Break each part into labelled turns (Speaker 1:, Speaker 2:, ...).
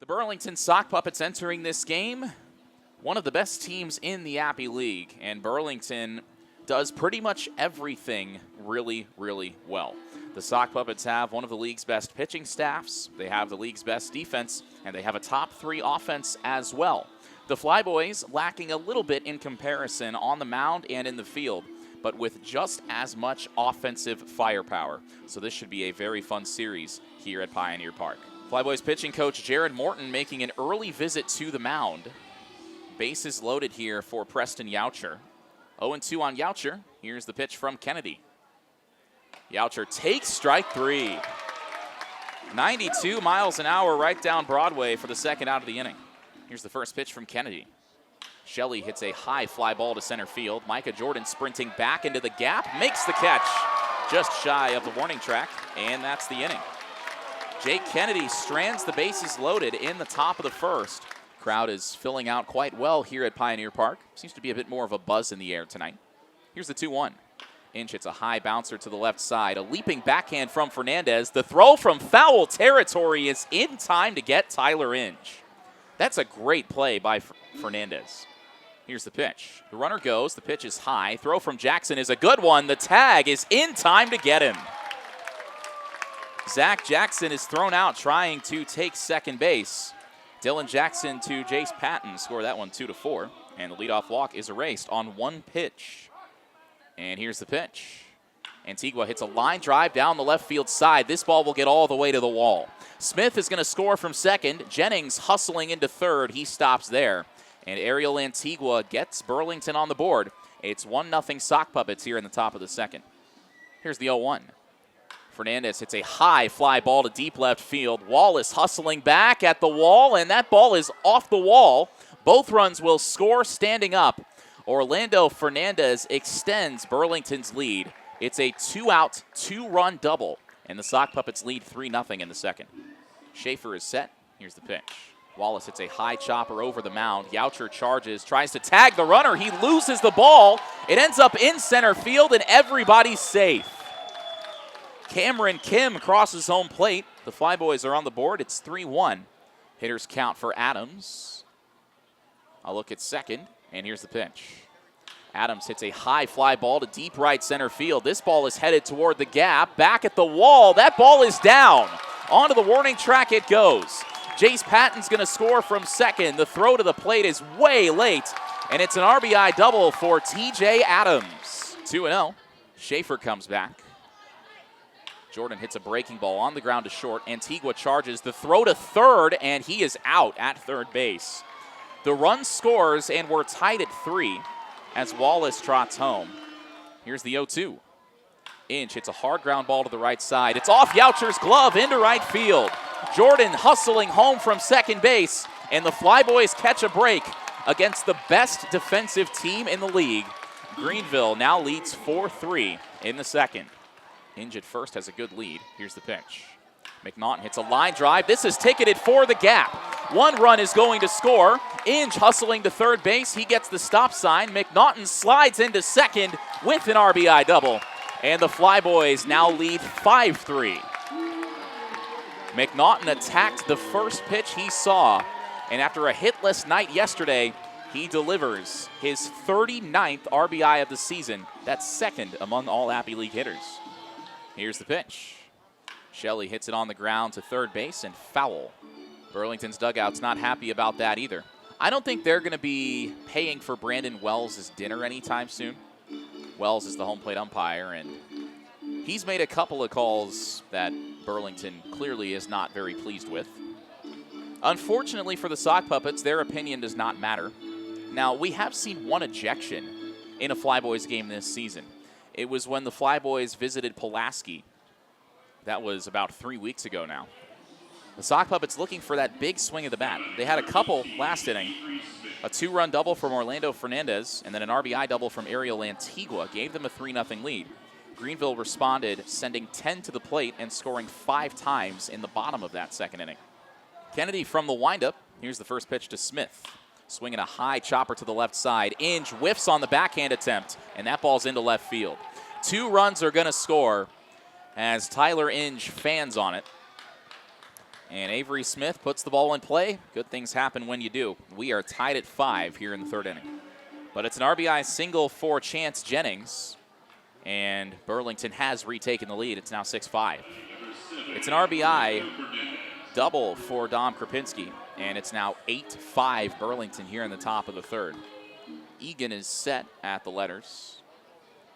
Speaker 1: Burlington Sock Puppets entering this game, one of the best teams in the Appy League, and Burlington does pretty much everything really, really well. The Sock Puppets have one of the league's best pitching staffs, they have the league's best defense, and they have a top 3 offense as well. The Flyboys lacking a little bit in comparison on the mound and in the field, but with just as much offensive firepower. So this should be a very fun series here at Pioneer Park. Flyboys pitching coach Jared Morton making an early visit to the mound. Bases loaded here for Preston Youcher. 0-2 on Youcher. Here's the pitch from Kennedy. Youcher takes strike 3. 92 miles an hour right down Broadway for the second out of the inning. Here's the first pitch from Kennedy. Shelley hits a high fly ball to center field. Micah Jordan sprinting back into the gap, makes the catch just shy of the warning track, and that's the inning. Jake Kennedy strands the bases loaded in the top of the first. Crowd is filling out quite well here at Pioneer Park. Seems to be a bit more of a buzz in the air tonight. Here's the 2-1. Inch hits a high bouncer to the left side. A leaping backhand from Fernandez. The throw from foul territory is in time to get Tyler Inch. That's a great play by Fernandez. Here's the pitch. The runner goes. The pitch is high. Throw from Jackson is a good one. The tag is in time to get him. Zach Jackson is thrown out trying to take second base. Dylan Jackson to Jace Patton score that one 2-4. And the leadoff walk is erased on one pitch. And here's the pitch. Antigua hits a line drive down the left field side. This ball will get all the way to the wall. Smith is going to score from second. Jennings hustling into third. He stops there. And Ariel Antigua gets Burlington on the board. It's 1-0 Sock Puppets here in the top of the second. Here's the 0-1. Fernandez hits a high fly ball to deep left field. Wallace hustling back at the wall, and that ball is off the wall. Both runs will score standing up. Orlando Fernandez extends Burlington's lead. It's a 2-out, 2-run double, and the Sock Puppets lead 3-0 in the second. Schaefer is set. Here's the pitch. Wallace hits a high chopper over the mound. Youcher charges, tries to tag the runner. He loses the ball. It ends up in center field, and everybody's safe. Cameron Kim crosses home plate. The Flyboys are on the board. It's 3-1. Hitters count for Adams. A look at second, and here's the pitch. Adams hits a high fly ball to deep right center field. This ball is headed toward the gap. Back at the wall. That ball is down. Onto the warning track it goes. Jace Patton's going to score from second. The throw to the plate is way late, and it's an RBI double for TJ Adams. 2-0. Schaefer comes back. Jordan hits a breaking ball on the ground to short. Antigua charges the throw to third, and he is out at third base. The run scores, and we're tied at 3 as Wallace trots home. Here's the 0-2. Inch hits a hard ground ball to the right side. It's off Youcher's glove into right field. Jordan hustling home from second base, and the Flyboys catch a break against the best defensive team in the league. Greenville now leads 4-3 in the second. Inge at first has a good lead. Here's the pitch. McNaughton hits a line drive. This is ticketed for the gap. One run is going to score. Inge hustling to third base. He gets the stop sign. McNaughton slides into second with an RBI double. And the Flyboys now lead 5-3. McNaughton attacked the first pitch he saw. And after a hitless night yesterday, he delivers his 39th RBI of the season. That's second among all Appy League hitters. Here's the pitch. Shelley hits it on the ground to third base and foul. Burlington's dugout's not happy about that either. I don't think they're going to be paying for Brandon Wells' dinner anytime soon. Wells is the home plate umpire, and he's made a couple of calls that Burlington clearly is not very pleased with. Unfortunately for the Sock Puppets, their opinion does not matter. Now, we have seen one ejection in a Flyboys game this season. It was when the Flyboys visited Pulaski. That was about 3 weeks ago now. The Sock Puppets looking for that big swing of the bat. They had a couple last inning. A 2-run double from Orlando Fernandez and then an RBI double from Ariel Antigua gave them a 3-0 lead. Greenville responded, sending 10 to the plate and scoring 5 times in the bottom of that second inning. Kennedy from the windup. Here's the first pitch to Smith. Swinging a high chopper to the left side. Inge whiffs on the backhand attempt, and that ball's into left field. 2 runs are going to score as Tyler Inge fans on it. And Avery Smith puts the ball in play. Good things happen when you do. We are tied at 5 here in the third inning. But it's an RBI single for Chance Jennings. And Burlington has retaken the lead. It's now 6-5. It's an RBI double for Dom Krapinski. And it's now 8-5 Burlington here in the top of the third. Egan is set at the letters.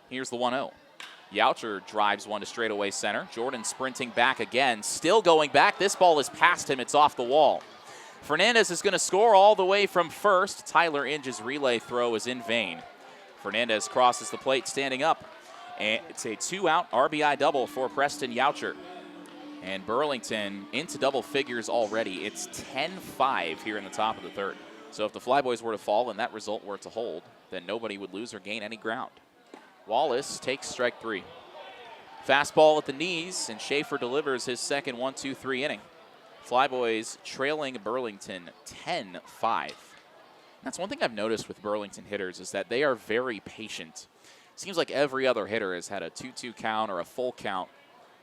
Speaker 1: Here's the 1-0. Youcher drives one to straightaway center. Jordan sprinting back again, still going back. This ball is past him. It's off the wall. Fernandez is going to score all the way from first. Tyler Inge's relay throw is in vain. Fernandez crosses the plate standing up. And it's a 2-out RBI double for Preston Youcher. And Burlington into double figures already. It's 10-5 here in the top of the third. So if the Flyboys were to fall and that result were to hold, then nobody would lose or gain any ground. Wallace takes strike 3. Fastball at the knees, and Schaefer delivers his second 1-2-3 inning. Flyboys trailing Burlington 10-5. That's one thing I've noticed with Burlington hitters is that they are very patient. Seems like every other hitter has had a 2-2 count or a full count.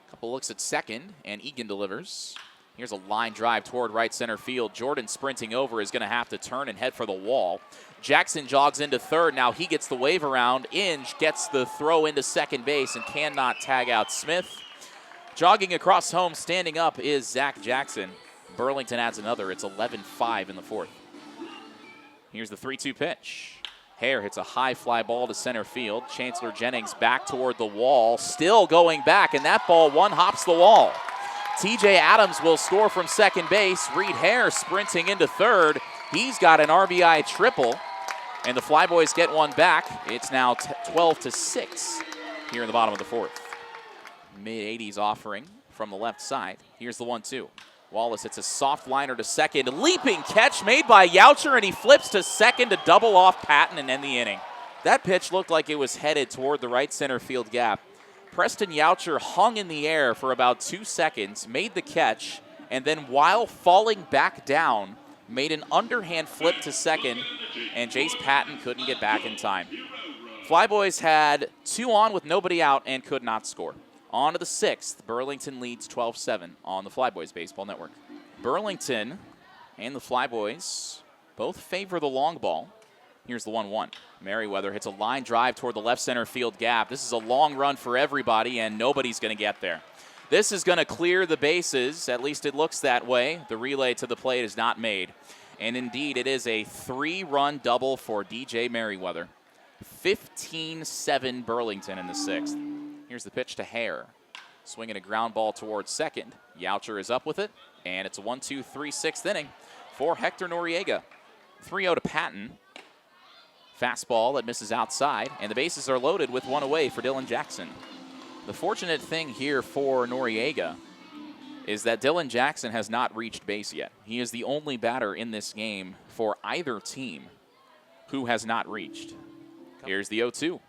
Speaker 1: Couple looks at second, and Egan delivers. Here's a line drive toward right center field. Jordan sprinting over is going to have to turn and head for the wall. Jackson jogs into third. Now he gets the wave around. Inge gets the throw into second base and cannot tag out Smith. Jogging across home, standing up is Zach Jackson. Burlington adds another. It's 11-5 in the fourth. Here's the 3-2 pitch. Hare hits a high fly ball to center field. Chancellor Jennings back toward the wall, still going back, and that ball one-hops the wall. TJ Adams will score from second base. Reed Hare sprinting into third. He's got an RBI triple, and the Flyboys get one back. It's now 12-6 here in the bottom of the fourth. Mid-80s offering from the left side. Here's the 1-2. Wallace hits a soft liner to second. Leaping catch made by Youcher, and he flips to second to double off Patton and end the inning. That pitch looked like it was headed toward the right center field gap. Preston Youcher hung in the air for about 2 seconds, made the catch, and then while falling back down, made an underhand flip to second, and Jace Patton couldn't get back in time. Flyboys had 2 on with nobody out and could not score. On to the 6th, Burlington leads 12-7 on the Flyboys Baseball Network. Burlington and the Flyboys both favor the long ball. Here's the 1-1. Merriweather hits a line drive toward the left center field gap. This is a long run for everybody, and nobody's going to get there. This is going to clear the bases. At least it looks that way. The relay to the plate is not made. And indeed, it is a 3-run double for DJ Merriweather. 15-7 Burlington in the 6th. Here's the pitch to Hare. Swinging a ground ball towards second. Youcher is up with it, and it's a 1-2-3 6th inning for Hector Noriega. 3-0 to Patton. Fastball that misses outside, and the bases are loaded with one away for Dylan Jackson. The fortunate thing here for Noriega is that Dylan Jackson has not reached base yet. He is the only batter in this game for either team who has not reached. Here's the 0-2.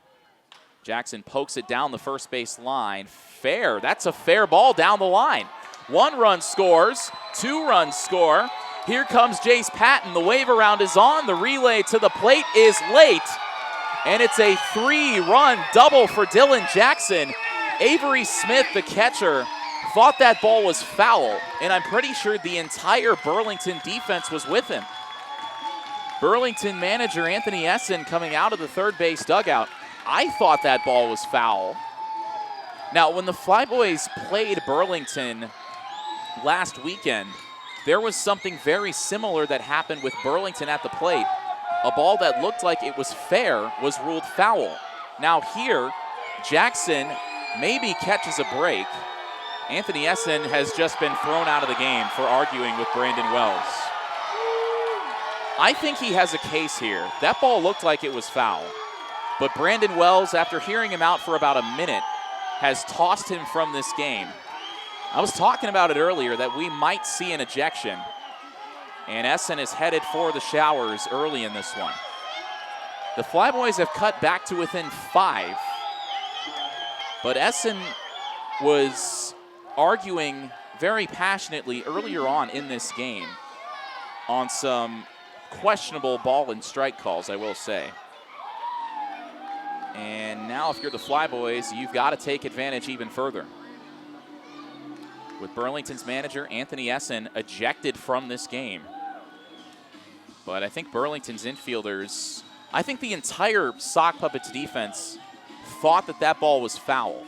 Speaker 1: Jackson pokes it down the first base line. Fair. That's a fair ball down the line. 1 run scores. 2 runs score. Here comes Jace Patton. The wave around is on. The relay to the plate is late. And it's a 3-run double for Dylan Jackson. Avery Smith, the catcher, thought that ball was foul. And I'm pretty sure the entire Burlington defense was with him. Burlington manager Anthony Essen coming out of the third base dugout. I thought that ball was foul. Now, when the Flyboys played Burlington last weekend, there was something very similar that happened with Burlington at the plate. A ball that looked like it was fair was ruled foul. Now here, Jackson maybe catches a break. Anthony Essen has just been thrown out of the game for arguing with Brandon Wells. I think he has a case here. That ball looked like it was foul. But Brandon Wells, after hearing him out for about a minute, has tossed him from this game. I was talking about it earlier that we might see an ejection. And Essen is headed for the showers early in this one. The Flyboys have cut back to within 5. But Essen was arguing very passionately earlier on in this game on some questionable ball and strike calls, I will say. And now if you're the Flyboys, you've got to take advantage even further. with Burlington's manager, Anthony Essen, ejected from this game. But I think Burlington's infielders, I think the entire Sock Puppets defense thought that that ball was foul,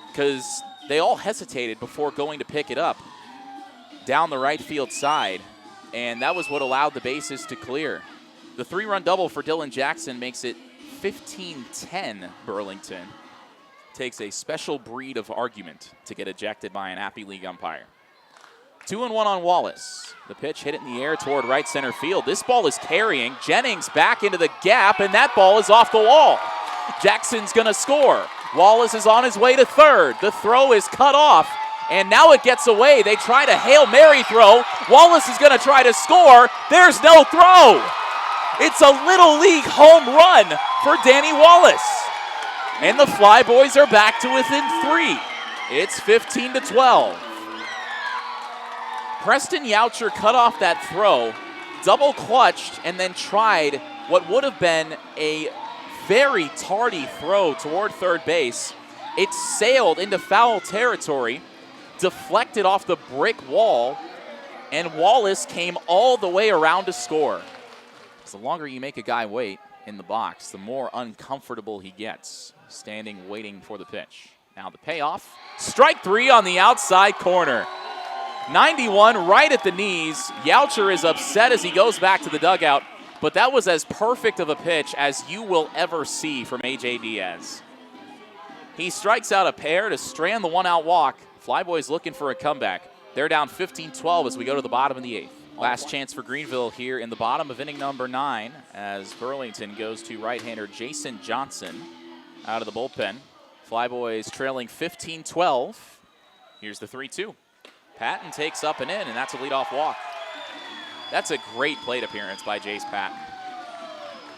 Speaker 1: because they all hesitated before going to pick it up down the right field side, and that was what allowed the bases to clear. The 3-run double for Dylan Jackson makes it 15-10 Burlington. Takes a special breed of argument to get ejected by an Appy League umpire. 2-1 on Wallace. The pitch hit it in the air toward right center field. This ball is carrying. Jennings back into the gap, and that ball is off the wall. Jackson's going to score. Wallace is on his way to third. The throw is cut off, and now it gets away. They try to Hail Mary throw. Wallace is going to try to score. There's no throw. It's a Little League home run for Danny Wallace. And the Flyboys are back to within 3. It's 15-12. Preston Youcher cut off that throw, double clutched, and then tried what would have been a very tardy throw toward third base. It sailed into foul territory, deflected off the brick wall, and Wallace came all the way around to score. The longer you make a guy wait in the box, the more uncomfortable he gets, standing waiting for the pitch. Now the payoff, strike 3 on the outside corner. 91 right at the knees. Youcher is upset as he goes back to the dugout, but that was as perfect of a pitch as you will ever see from A.J. Diaz. He strikes out a pair to strand the 1-out walk. Flyboys looking for a comeback. They're down 15-12 as we go to the bottom of the 8th. Last chance for Greenville here in the bottom of inning number 9 as Burlington goes to right-hander Jason Johnson out of the bullpen. Flyboys trailing 15-12. Here's the 3-2. Patton takes up and in, and that's a leadoff walk. That's a great plate appearance by Jace Patton.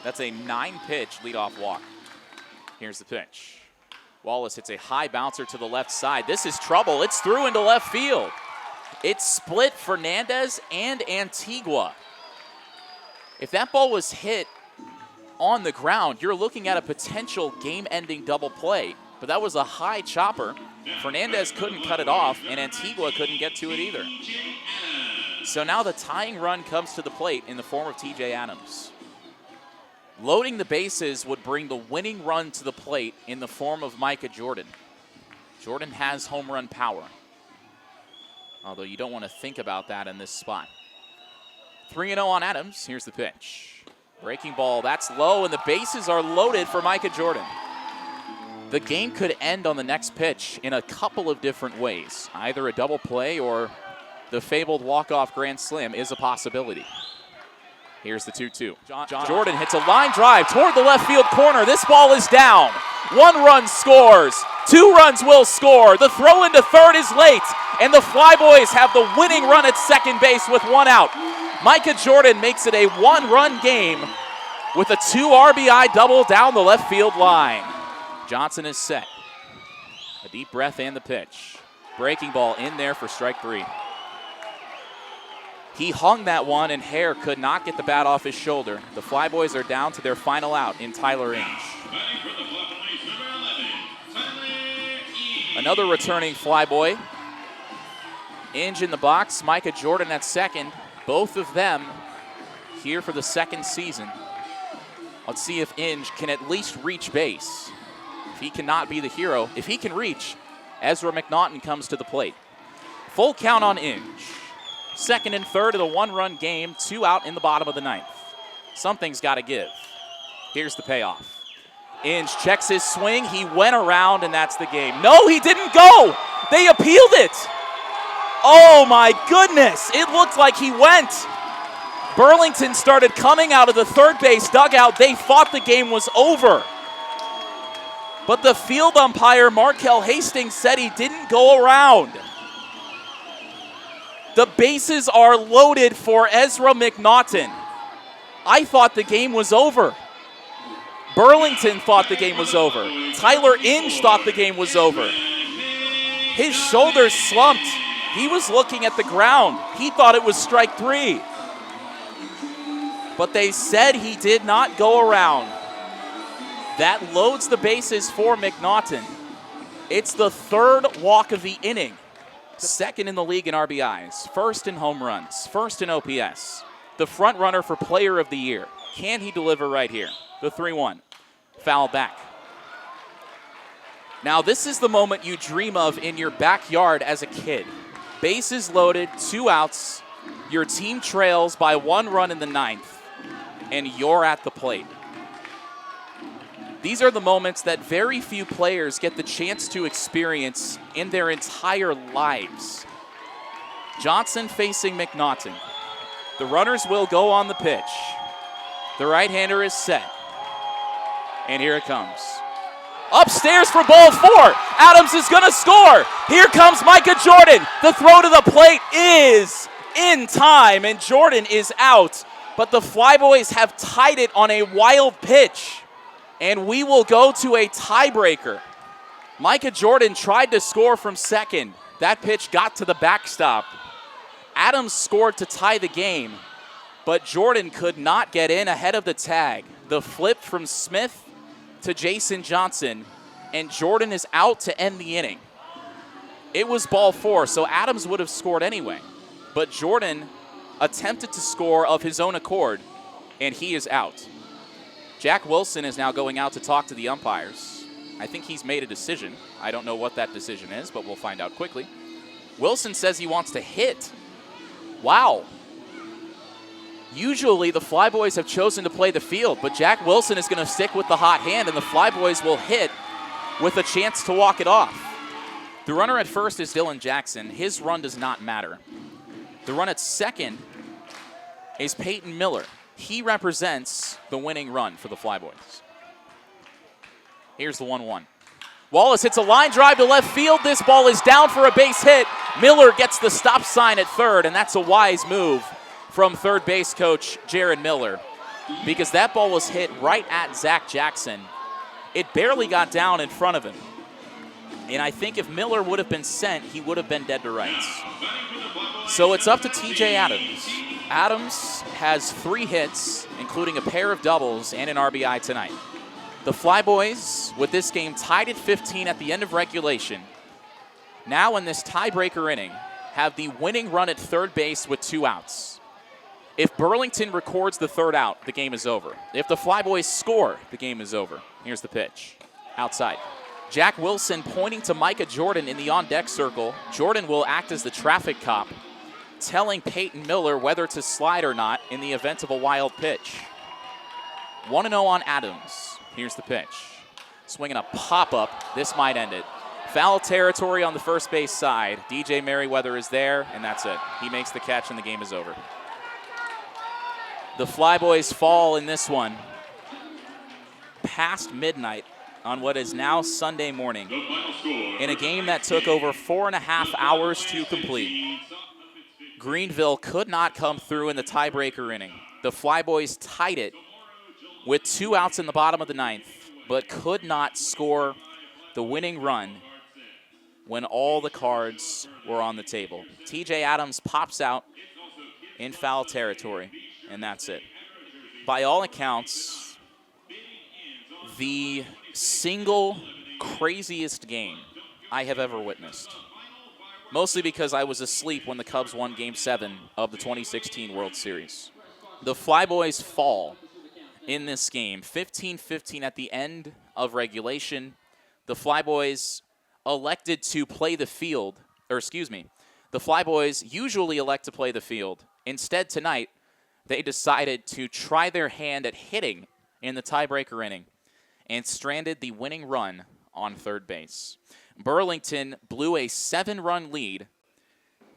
Speaker 1: That's a 9-pitch leadoff walk. Here's the pitch. Wallace hits a high bouncer to the left side. This is trouble. It's through into left field. It split Fernandez and Antigua. If that ball was hit on the ground, you're looking at a potential game-ending double play. But that was a high chopper. Fernandez couldn't cut it off, and Antigua couldn't get to it either. So now the tying run comes to the plate in the form of TJ Adams. Loading the bases would bring the winning run to the plate in the form of Micah Jordan. Jordan has home run power, although you don't want to think about that in this spot. 3-0 on Adams. Here's the pitch. Breaking ball, that's low, and the bases are loaded for Micah Jordan. The game could end on the next pitch in a couple of different ways. Either a double play or the fabled walk-off grand slam is a possibility. Here's the 2-2. Jordan hits a line drive toward the left field corner. This ball is down. 1 run scores. 2 runs will score. The throw into third is late, and the Flyboys have the winning run at second base with 1 out. Micah Jordan makes it a 1-run game with a 2 RBI double down the left field line. Johnson is set. A deep breath and the pitch. Breaking ball in there for strike 3. He hung that one, and Hare could not get the bat off his shoulder. The Flyboys are down to their final out in Tyler Inge. Another returning Flyboy. Inge in the box, Micah Jordan at second. Both of them here for the second season. Let's see if Inge can at least reach base. If he cannot be the hero, if he can reach, Ezra McNaughton comes to the plate. Full count on Inge. Second and third of the 1-run game, 2 out in the bottom of the 9th. Something's got to give. Here's the payoff. Inge checks his swing. He went around, and that's the game. No, he didn't go. They appealed it. Oh, my goodness. It looked like he went. Burlington started coming out of the third base dugout. They thought the game was over. But the field umpire, Markel Hastings, said he didn't go around. The bases are loaded for Ezra McNaughton. I thought the game was over. Burlington thought the game was over. Tyler Inge thought the game was over. His shoulders slumped. He was looking at the ground. He thought it was strike 3. But they said he did not go around. That loads the bases for McNaughton. It's the 3rd walk of the inning. Second in the league in RBIs, first in home runs, first in OPS. The front runner for player of the year. Can he deliver right here? The 3-1. Foul back. Now this is the moment you dream of in your backyard as a kid. Bases loaded, 2 outs. Your team trails by 1 run in the 9th, and you're at the plate. These are the moments that very few players get the chance to experience in their entire lives. Johnson facing McNaughton. The runners will go on the pitch. The right-hander is set. And here it comes. Upstairs for ball 4. Adams is going to score. Here comes Micah Jordan. The throw to the plate is in time, and Jordan is out. But the Flyboys have tied it on a wild pitch. And we will go to a tiebreaker. Micah Jordan tried to score from second. That pitch got to the backstop. Adams scored to tie the game, but Jordan could not get in ahead of the tag. The flip from Smith to Jason Johnson, and Jordan is out to end the inning. It was ball 4, so Adams would have scored anyway, but Jordan attempted to score of his own accord, and he is out. Jack Wilson is now going out to talk to the umpires. I think he's made a decision. I don't know what that decision is, but we'll find out quickly. Wilson says he wants to hit. Wow. Usually the Flyboys have chosen to play the field, but Jack Wilson is going to stick with the hot hand, and the Flyboys will hit with a chance to walk it off. The runner at first is Dylan Jackson. His run does not matter. The run at second is Peyton Miller. He represents the winning run for the Flyboys. Here's the 1-1. Wallace hits a line drive to left field. This ball is down for a base hit. Miller gets the stop sign at third, and that's a wise move from third base coach Jaron Miller, because that ball was hit right at Zach Jackson. It barely got down in front of him. And I think if Miller would have been sent, he would have been dead to rights. So it's up to TJ Adams. Adams has 3 hits, including a pair of doubles and an RBI tonight. The Flyboys, with this game tied at 15 at the end of regulation, now in this tiebreaker inning, have the winning run at third base with 2 outs. If Burlington records the 3rd out, the game is over. If the Flyboys score, the game is over. Here's the pitch. Outside. Jack Wilson pointing to Micah Jordan in the on-deck circle. Jordan will act as the traffic cop, telling Peyton Miller whether to slide or not in the event of a wild pitch. 1-0 on Adams. Here's the pitch. Swinging a pop-up. This might end it. Foul territory on the first base side. DJ Merriweather is there, and that's it. He makes the catch, and the game is over. The Flyboys fall in this one past midnight on what is now Sunday morning in a game that took over 4.5 hours to complete. Greenville could not come through in the tiebreaker inning. The Flyboys tied it with 2 outs in the bottom of the 9th, but could not score the winning run when all the cards were on the table. TJ Adams pops out in foul territory, and that's it. By all accounts, the single craziest game I have ever witnessed. Mostly because I was asleep when the Cubs won Game 7 of the 2016 World Series. The Flyboys fall in this game, 15-15 at the end of regulation. The Flyboys elected to play the field, the Flyboys usually elect to play the field. Instead tonight, they decided to try their hand at hitting in the tiebreaker inning and stranded the winning run on third base. Burlington blew a 7-run lead,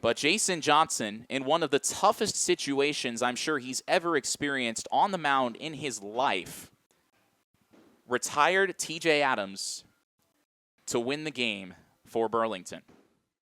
Speaker 1: but Jason Johnson, in one of the toughest situations I'm sure he's ever experienced on the mound in his life, retired TJ Adams to win the game for Burlington.